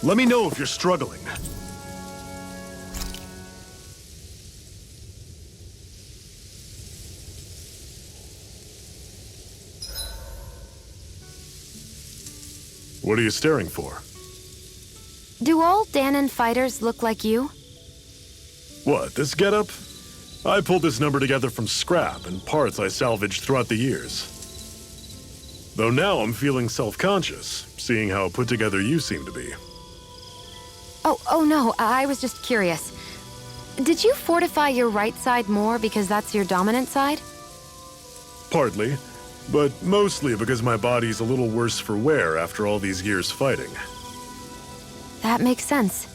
Let me know if you're struggling. What are you staring for? Do all Dahnan fighters look like you? What, this getup? I pulled this number together from scrap and parts I salvaged throughout the years. Though now I'm feeling self-conscious, seeing how put together you seem to be. Oh no, I was just curious. Did you fortify your right side more because that's your dominant side? Partly, but mostly because my body's a little worse for wear after all these years fighting. That makes sense.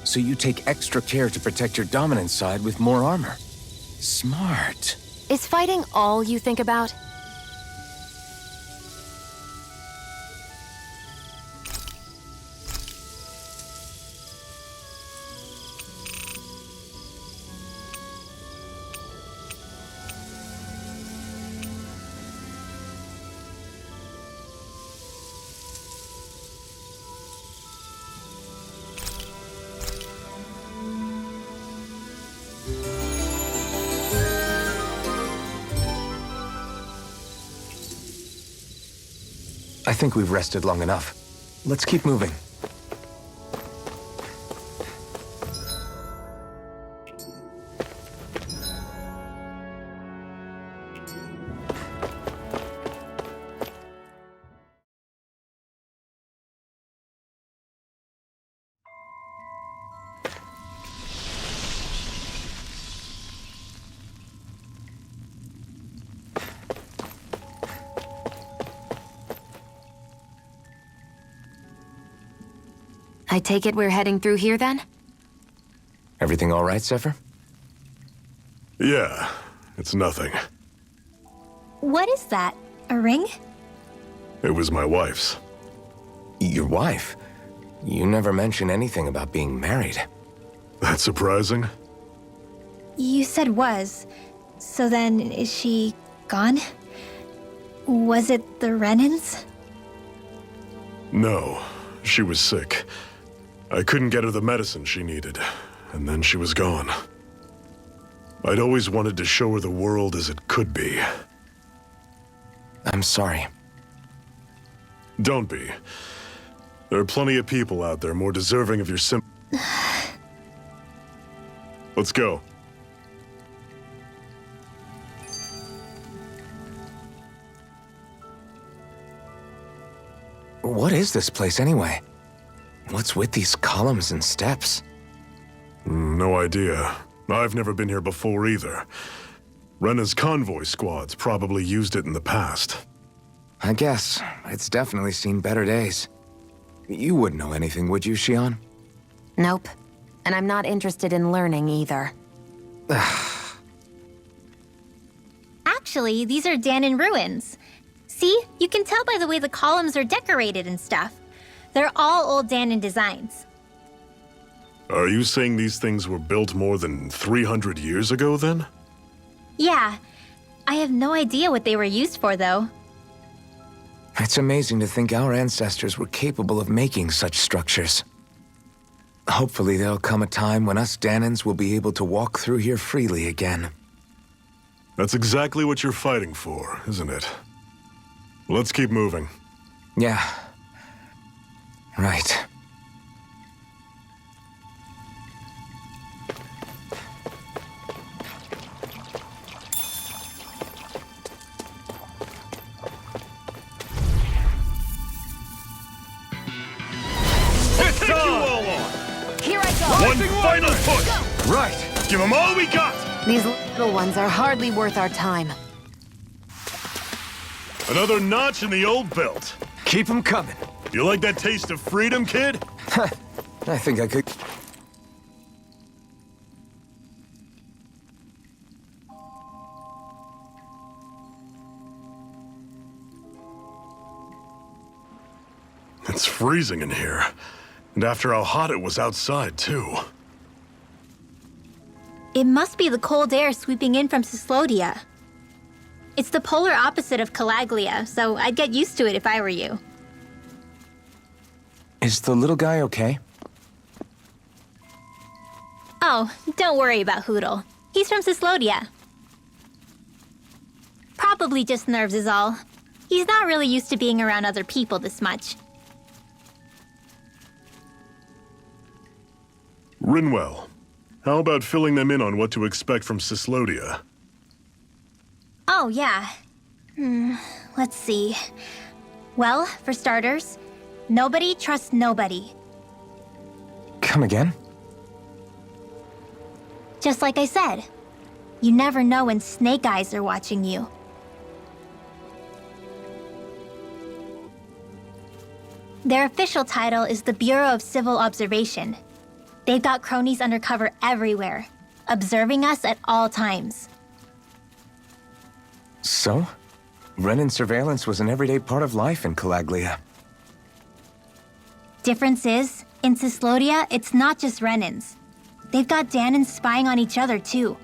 So you take extra care to protect your dominant side with more armor. Smart. Is fighting all you think about? I think we've rested long enough. Let's keep moving. I take it we're heading through here then? Everything all right, Zephyr? Yeah, it's nothing. What is that? A ring? It was my wife's. Your wife? You never mention anything about being married. That's surprising? You said was. So then, is she gone? Was it the Renans? No, she was sick. I couldn't get her the medicine she needed, and then she was gone. I'd always wanted to show her the world as it could be. I'm sorry. Don't be. There are plenty of people out there more deserving of your Let's go. What is this place anyway? What's with these columns and steps? No idea. I've never been here before either. Rena's convoy squads probably used it in the past. I guess. It's definitely seen better days. You wouldn't know anything, would you, Xion? Nope. And I'm not interested in learning either. Actually, these are Dahnan ruins. See? You can tell by the way the columns are decorated and stuff. They're all old Dahnan designs. Are you saying these things were built more than 300 years ago, then? Yeah. I have no idea what they were used for, though. It's amazing to think our ancestors were capable of making such structures. Hopefully there'll come a time when us Dahnans will be able to walk through here freely again. That's exactly what you're fighting for, isn't it? Let's keep moving. Yeah. Right. Take you all on! Here I go! One final push! Right! Give them all we got! These little ones are hardly worth our time. Another notch in the old belt. Keep them coming. You like that taste of freedom, kid? I think I could... It's freezing in here. And after how hot it was outside, too. It must be the cold air sweeping in from Cyslodia. It's the polar opposite of Calaglia, so I'd get used to it if I were you. Is the little guy okay? Oh, don't worry about Hootle. He's from Cyslodia. Probably just nerves is all. He's not really used to being around other people this much. Rinwell, how about filling them in on what to expect from Cyslodia? Oh, yeah. Let's see. Well, for starters, nobody trusts nobody. Come again? Just like I said, you never know when Snake Eyes are watching you. Their official title is the Bureau of Civil Observation. They've got cronies undercover everywhere, observing us at all times. So? Renan surveillance was an everyday part of life in Calaglia. Difference is, in Cyslodia, it's not just Renans. They've got Danans spying on each other, too.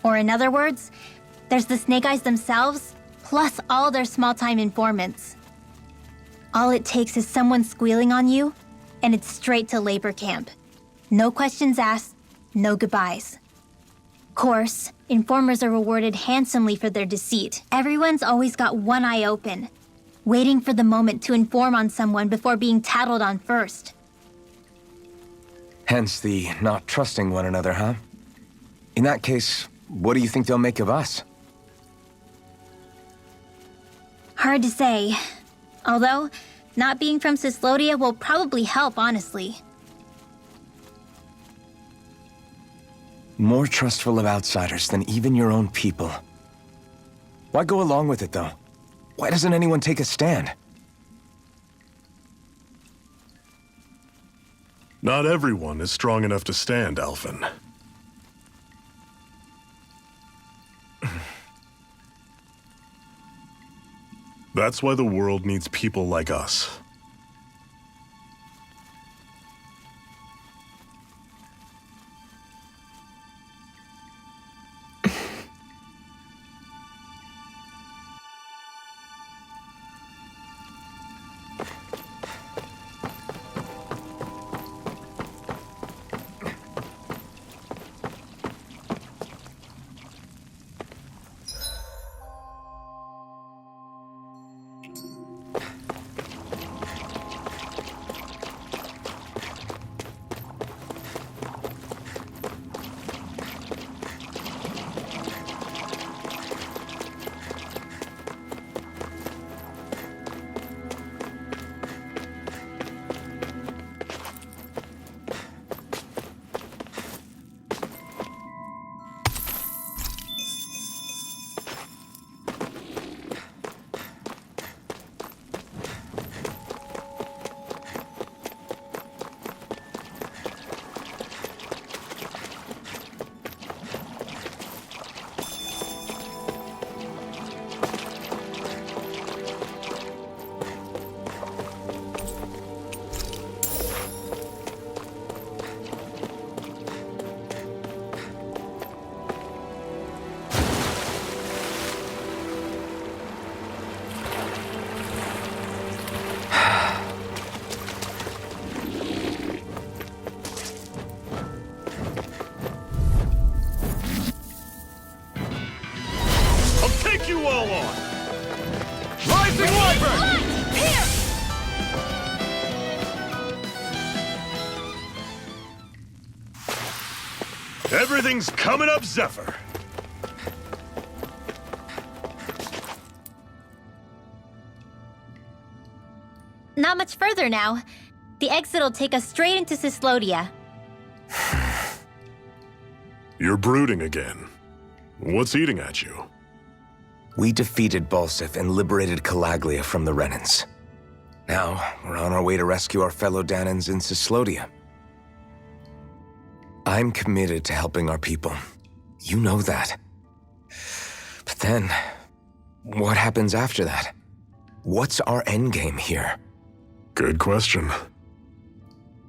Or in other words, there's the Snake Eyes themselves, plus all their small-time informants. All it takes is someone squealing on you, and it's straight to labor camp. No questions asked, no goodbyes. Course, informers are rewarded handsomely for their deceit. Everyone's always got one eye open, waiting for the moment to inform on someone before being tattled on first. Hence the not trusting one another, huh? In that case, what do you think they'll make of us? Hard to say. Although, not being from Cyslodia will probably help, honestly. More trustful of outsiders than even your own people. Why go along with it, though? Why doesn't anyone take a stand? Not everyone is strong enough to stand, Alphen. That's why the world needs people like us. You all on! Rising Wyvern! Here! Everything's coming up, Zephyr! Not much further now. The exit'll take us straight into Cyslodia. You're brooding again. What's eating at you? We defeated Balsif and liberated Calaglia from the Renans. Now, we're on our way to rescue our fellow Danans in Cyslodia. I'm committed to helping our people. You know that. But then, what happens after that? What's our endgame here? Good question.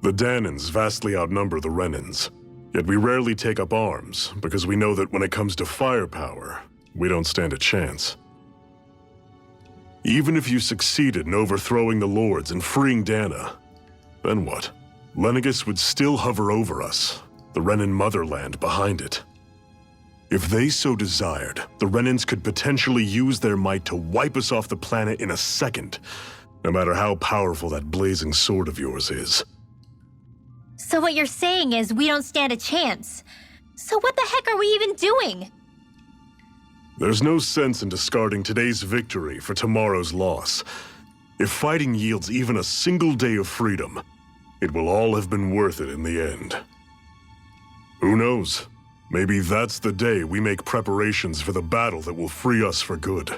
The Danans vastly outnumber the Renans, yet we rarely take up arms because we know that when it comes to firepower, we don't stand a chance. Even if you succeeded in overthrowing the Lords and freeing Dana, then what? Lenegis would still hover over us, the Renan motherland behind it. If they so desired, the Renans could potentially use their might to wipe us off the planet in a second, no matter how powerful that blazing sword of yours is. So what you're saying is we don't stand a chance. So what the heck are we even doing? There's no sense in discarding today's victory for tomorrow's loss. If fighting yields even a single day of freedom, it will all have been worth it in the end. Who knows? Maybe that's the day we make preparations for the battle that will free us for good.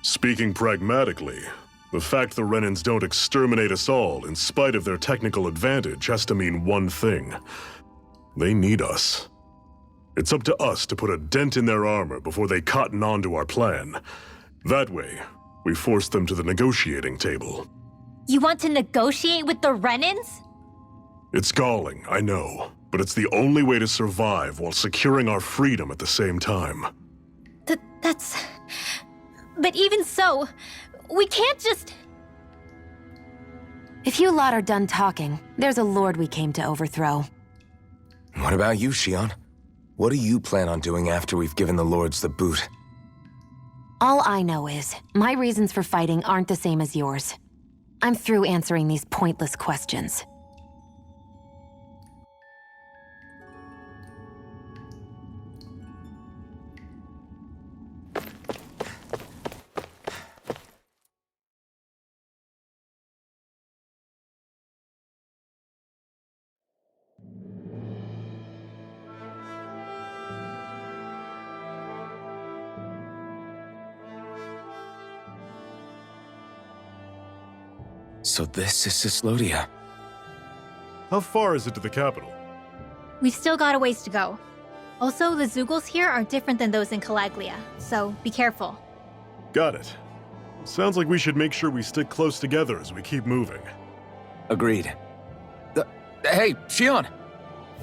Speaking pragmatically, the fact the Renans don't exterminate us all in spite of their technical advantage has to mean one thing. They need us. It's up to us to put a dent in their armor before they cotton on to our plan. That way, we force them to the negotiating table. You want to negotiate with the Renans? It's galling, I know, but it's the only way to survive while securing our freedom at the same time. That's... But even so, we can't just... If you lot are done talking, there's a lord we came to overthrow. What about you, Shion? What do you plan on doing after we've given the Lords the boot? All I know is, my reasons for fighting aren't the same as yours. I'm through answering these pointless questions. So this is Cyslodia. How far is it to the capital? We've still got a ways to go. Also, the Zeugles here are different than those in Calaglia, so be careful. Got it. Sounds like we should make sure we stick close together as we keep moving. Agreed. Hey, Shion!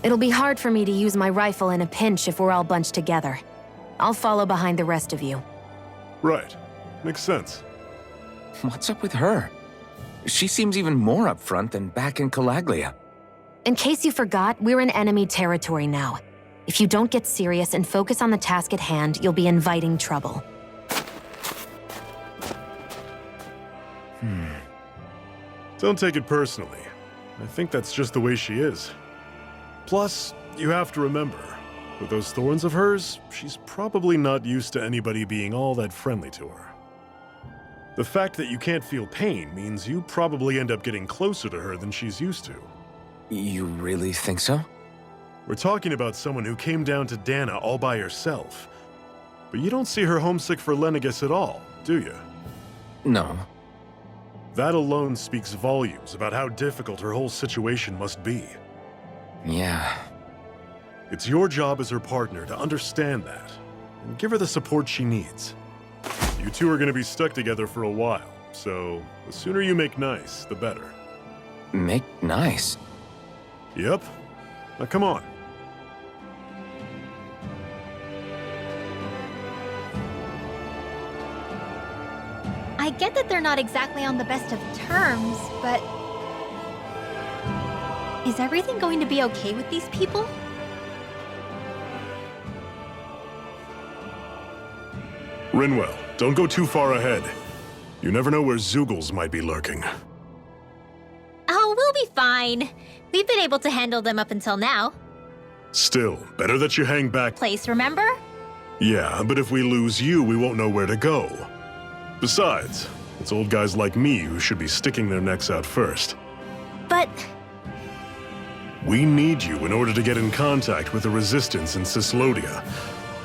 It'll be hard for me to use my rifle in a pinch if we're all bunched together. I'll follow behind the rest of you. Right. Makes sense. What's up with her? She seems even more upfront than back in Calaglia. In case you forgot, we're in enemy territory now. If you don't get serious and focus on the task at hand, you'll be inviting trouble. Don't take it personally. I think that's just the way she is. Plus, you have to remember, with those thorns of hers, she's probably not used to anybody being all that friendly to her. The fact that you can't feel pain means you probably end up getting closer to her than she's used to. You really think so? We're talking about someone who came down to Dana all by herself. But you don't see her homesick for Lenegis at all, do you? No. That alone speaks volumes about how difficult her whole situation must be. Yeah. It's your job as her partner to understand that, and give her the support she needs. You two are going to be stuck together for a while, so the sooner you make nice, the better. Make nice? Yep. Now come on. I get that they're not exactly on the best of terms, but... Is everything going to be okay with these people? Rinwell, don't go too far ahead. You never know where Zeugles might be lurking. Oh, we'll be fine. We've been able to handle them up until now. Still, better that you hang back. Place, remember? Yeah, but if we lose you, we won't know where to go. Besides, it's old guys like me who should be sticking their necks out first. But... We need you in order to get in contact with the Resistance in Cyslodia.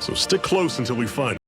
So stick close until we find